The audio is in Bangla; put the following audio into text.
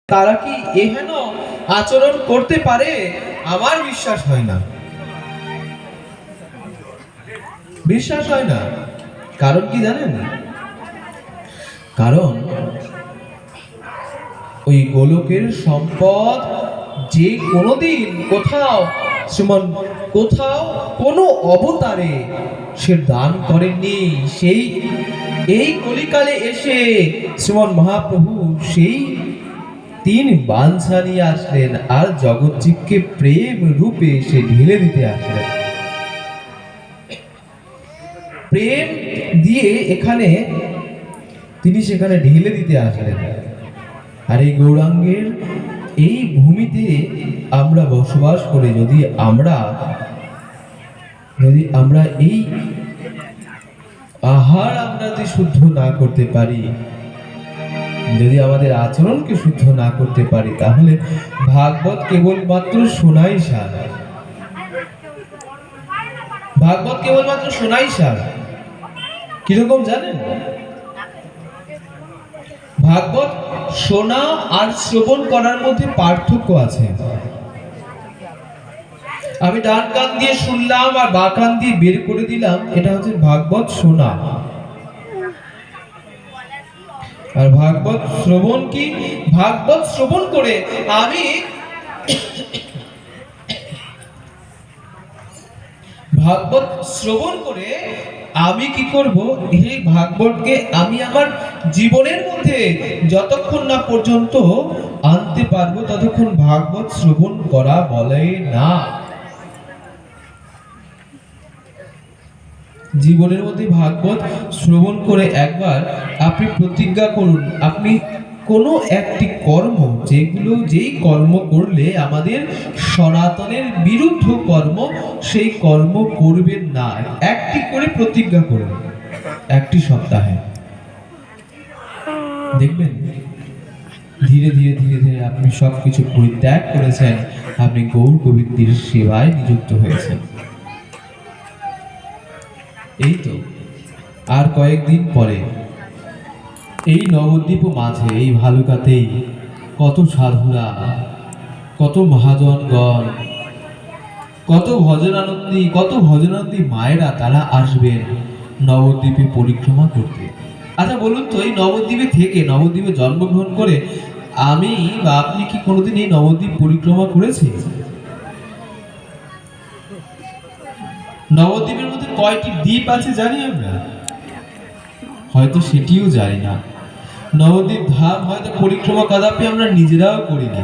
তারা কি এহেন আচরণ করতে পারে? আমার বিশ্বাস হয় না, বিশ্বাস হয় না। কারণ কি জানেন? কারণ ওই গোলকের সম্পদ যে কোনোদিন কোথাও শ্রীমান কোথাও কোনো অবতারে সে দান করেননি, সেই এই কলিকালে এসে শ্রীমান মহাপ্রভু সেই তিন বাঞ্ছা নিয়ে আসলেন আর জগৎজীবকে প্রেম রূপে সে ঢেলে দিতে আসলেন। প্রেম দিয়ে এখানে তিনি সেখানে ঢেলে দিতে আসলেন। আর এই গৌরাঙ্গের এই ভূমিতে আমরা বসবাস করে যদি আমরা এই আহার আমরা যদি শুদ্ধ না করতে পারি, যদি আমাদের আচরণকে শুদ্ধ না করতে পারি, তাহলে ভাগবত কেবলমাত্র শোনাই সার। ভাগবত কেবলমাত্র শোনাই সার। কিরকম জানেন? ভাগবত শোনা আর শ্রবণ করার মধ্যে পার্থক্য আছে। আমি ডান কান দিয়ে শুনলাম আর বাঁ কান দিয়ে বের করে দিলাম, এটা হচ্ছে ভাগবত শোনা। আর ভাগবত শ্রবণ কি? ভাগবত শ্রবণ করে আমি ভাগবত শ্রবণ করে আমি কি করব? এই ভাগবতকে আমি আমার জীবনের মধ্যে যতক্ষণ না পর্যন্ত আনতে পারবো ততক্ষণ ভাগবত শ্রবণ করা বলে না। জীবনের মধ্যে ভাগবত শ্রবণ করে একবার আপনি প্রতিজ্ঞা করুন, আপনি কোনো একটি কর্ম, যেই কর্ম করলে আমাদের সনাতনের বিরুদ্ধ কর্ম, সেই কর্ম করবেন না। একটি করে প্রতিজ্ঞা করুন, একটি সপ্তাহে দেখবেন ধীরে ধীরে ধীরে ধীরে আপনি সবকিছু পরিত্যাগ করেছেন, আপনি গৌর গোবিন্দের সেবায় নিযুক্ত হয়েছেন। এই তো আর কয়েকদিন পরে এই নবদ্বীপ মাঝে, এই ভালুকাতেই কত সাধুরা, কত মহাজনগণ, কত ভজনানন্দী মায়েরা তারা আসবেন নবদ্বীপে পরিক্রমা করতে। আচ্ছা বলুন তো, এই নবদ্বীপে থেকে, নবদ্বীপে জন্মগ্রহণ করে আমি বা আপনি কি কোনোদিন এই নবদ্বীপ পরিক্রমা করেছি? নবদ্বীপের মধ্যে কয়টি দ্বীপ আছে জানি আমরা? হয়তো সেটিও জানি না। নবদ্বীপ ধাম হয়তো পরিক্রমা কদাপি আমরা নিজেরাও করিনি।